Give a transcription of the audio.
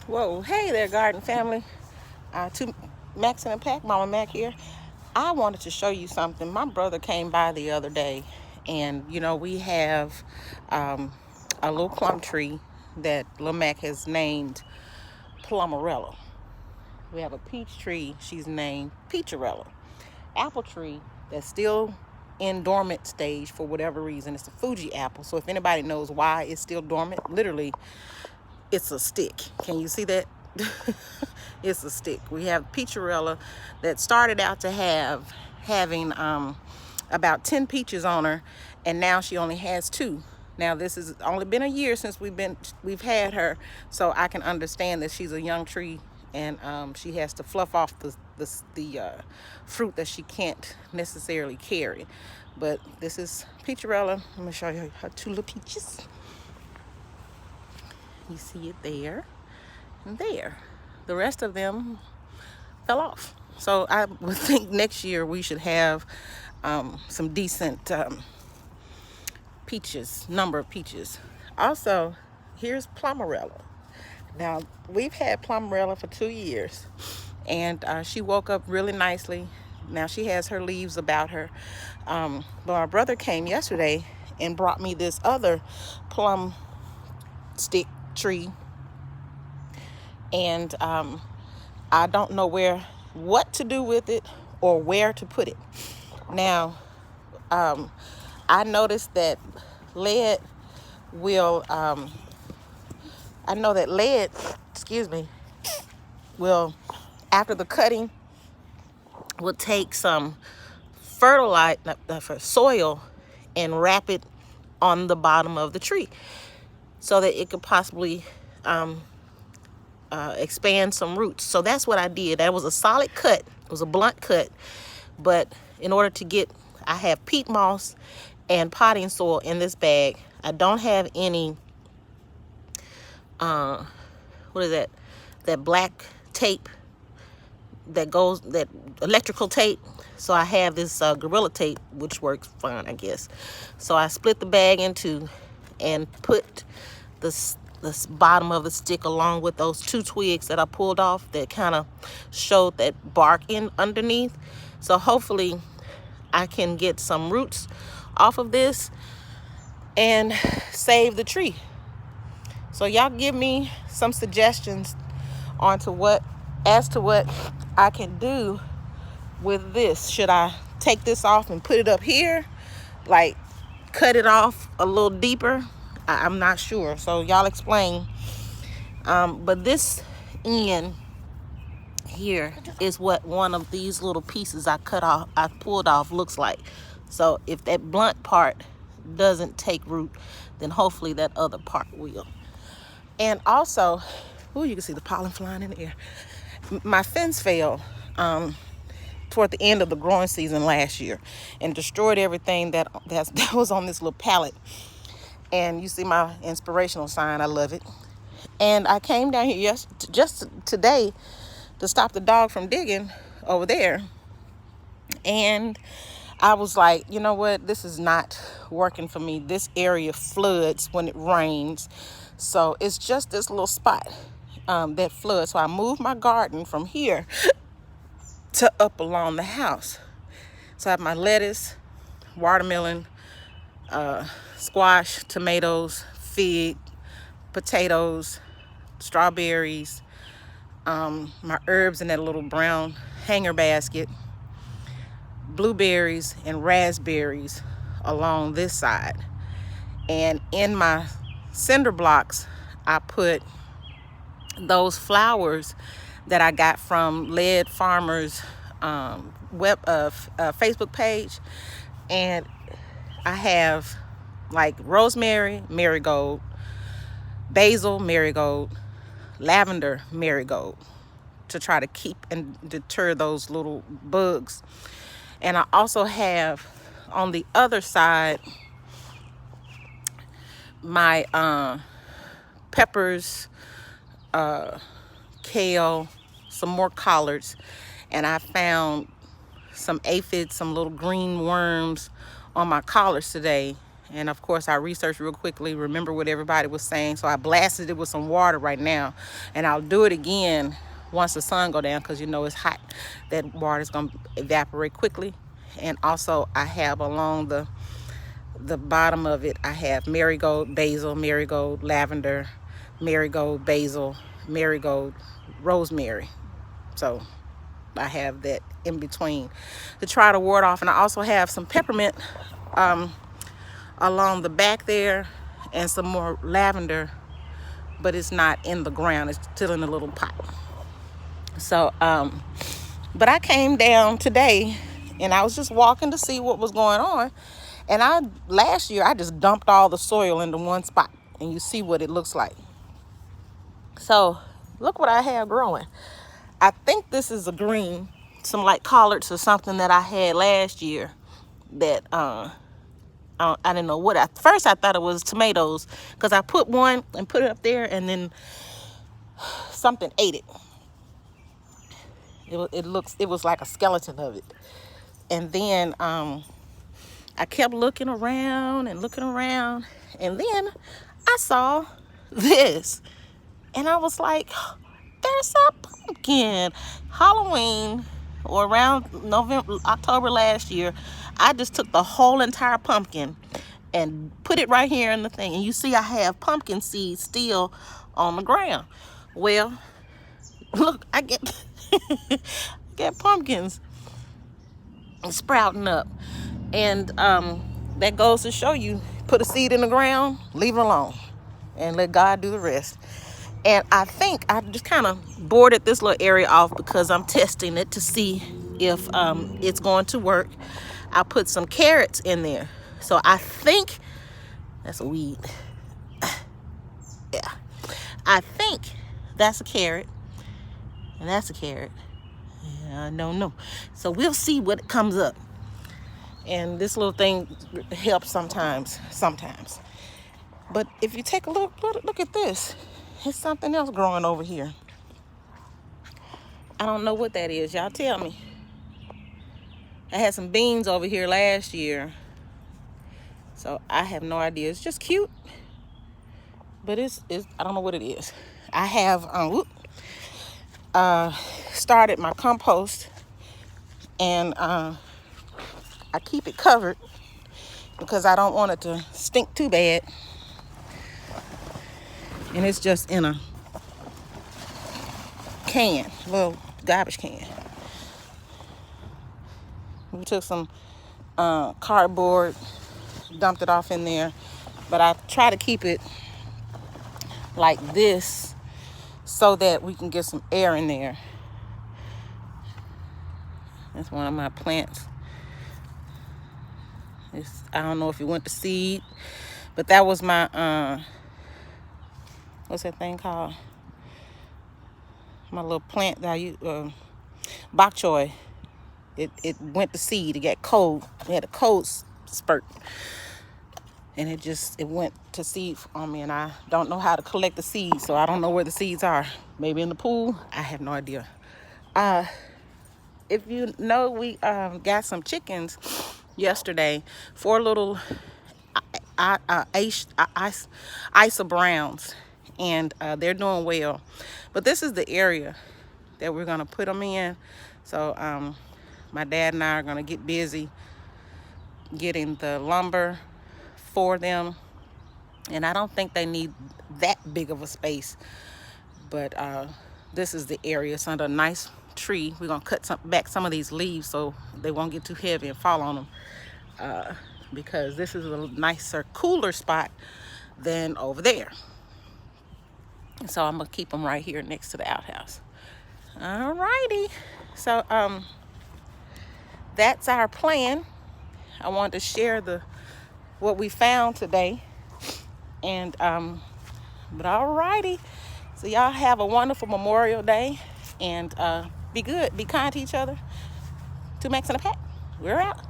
Whoa, hey there, garden family. To Max and a Pack, Mama Mac here. I wanted to show you something. My brother came by the other day, and we have a little plum tree that Lil Mac has named Plumarella. We have a peach tree she's named Peacharella. Apple tree that's still in dormant stage for whatever reason. It's a Fuji apple. So if anybody knows why it's still dormant, literally it's a stick. Can you see that? It's a stick. We have Peacharella that started out to having about 10 peaches on her, and now she only has 2. Now this has only been a year since we've had her, so I can understand that she's a young tree, and she has to fluff off the fruit that she can't necessarily carry. But this is Peacharella. I'm gonna show you her 2 little peaches. You see it there and there. The rest of them fell off. So I would think next year we should have some decent peaches, number of peaches. Also, here's Plumarella. Now, we've had Plumarella for 2 years, and she woke up really nicely. Now she has her leaves about her. But my brother came yesterday and brought me this other plum stick tree, and I don't know what to do with it or where to put it. Now, I noticed that lead will, I know that lead, will, after the cutting, will take some fertilizer, for soil, and wrap it on the bottom of the tree so that it could possibly expand some roots. So that's what I did. That was a solid cut. It was a blunt cut. But in order to get, I have peat moss and potting soil in this bag. I don't have any, what is that? That black tape that electrical tape. So I have this Gorilla Tape, which works fine, I guess. So I split the bag in 2 and put the bottom of the stick along with those 2 twigs that I pulled off that kind of showed that bark in underneath. So hopefully I can get some roots off of this and save the tree. So y'all give me some suggestions as to what I can do with this. Should I take this off and put it up here, like cut it off a little deeper? I'm not sure, so y'all explain. But this end here is what one of these little pieces I pulled off looks like. So if that blunt part doesn't take root, then hopefully that other part will. And also, you can see the pollen flying in the air. My fence fell toward the end of the growing season last year and destroyed everything that was on this little pallet. And you see my inspirational sign. I love it. And I came down here just today to stop the dog from digging over there. And I was like, you know what? This is not working for me. This area floods when it rains. So it's just this little spot that floods. So I moved my garden from here to up along the house. So I have my lettuce, watermelon, squash, tomatoes, fig, potatoes, strawberries, my herbs in that little brown hanger basket, blueberries and raspberries along this side. And in my cinder blocks, I put those flowers that I got from Lead Farmers Facebook page. And I have like rosemary, marigold, basil, marigold, lavender, marigold, to try to keep and deter those little bugs. And I also have on the other side my peppers, kale, some more collards, and I found some aphids, some little green worms on my collards today, And of course, I researched real quickly, remember what everybody was saying. So I blasted it with some water right now. And I'll do it again once the sun go down, because you know it's hot. That water is going to evaporate quickly. And also I have along the bottom of it, I have marigold basil, marigold lavender, marigold basil, marigold rosemary. So I have that in between to try to ward off. And I also have some peppermint along the back there, and some more lavender, but it's not in the ground, it's still in a little pot. So but I came down today and I was just walking to see what was going on. And last year I just dumped all the soil into one spot, and you see what it looks like. So look what I have growing. I think this is a green, some like collards or something that I had last year that I didn't know what. At first I thought it was tomatoes, because I put one and put it up there, and then something ate it. It was like a skeleton of it. And then I kept looking around, and then I saw this, and I was like, there's a pumpkin. Halloween, or around October last year, I just took the whole entire pumpkin and put it right here in the thing. And you see I have pumpkin seeds still on the ground. Well, look, I get pumpkins sprouting up. And that goes to show you, put a seed in the ground, leave it alone, and let God do the rest. And I think I just kind of boarded this little area off because I'm testing it to see if it's going to work. I put some carrots in there. So I think that's a weed. Yeah. I think that's a carrot. And that's a carrot. Yeah, I don't know. So we'll see what comes up. And this little thing helps sometimes. But if you take a look at this. There's something else growing over here. I don't know what that is. Y'all tell me. I had some beans over here last year. So I have no idea. It's just cute. But it's I don't know what it is. I have started my compost, and I keep it covered because I don't want it to stink too bad. And it's just in a can, little garbage can. We took some cardboard, dumped it off in there, but I try to keep it like this so that we can get some air in there. That's one of my plants. I don't know if it went to seed, but that was my what's that thing called? My little plant that I use, bok choy. It went to seed. It got cold. It had a cold spurt, and it went to seed on me. And I don't know how to collect the seeds, so I don't know where the seeds are. Maybe in the pool. I have no idea. If you know, we got some chickens yesterday. 4 little Isa Browns. And they're doing well. But this is the area that we're going to put them in. So my dad and I are going to get busy getting the lumber for them. And I don't think they need that big of a space. But this is the area. It's under a nice tree. We're going to cut back some of these leaves so they won't get too heavy and fall on them. Because this is a nicer, cooler spot than over there. So I'm gonna keep them right here next to the outhouse. Alrighty. So that's our plan. I wanted to share what we found today. And but alrighty. So y'all have a wonderful Memorial Day, and be good, be kind to each other. 2 Max and a Pat. We're out.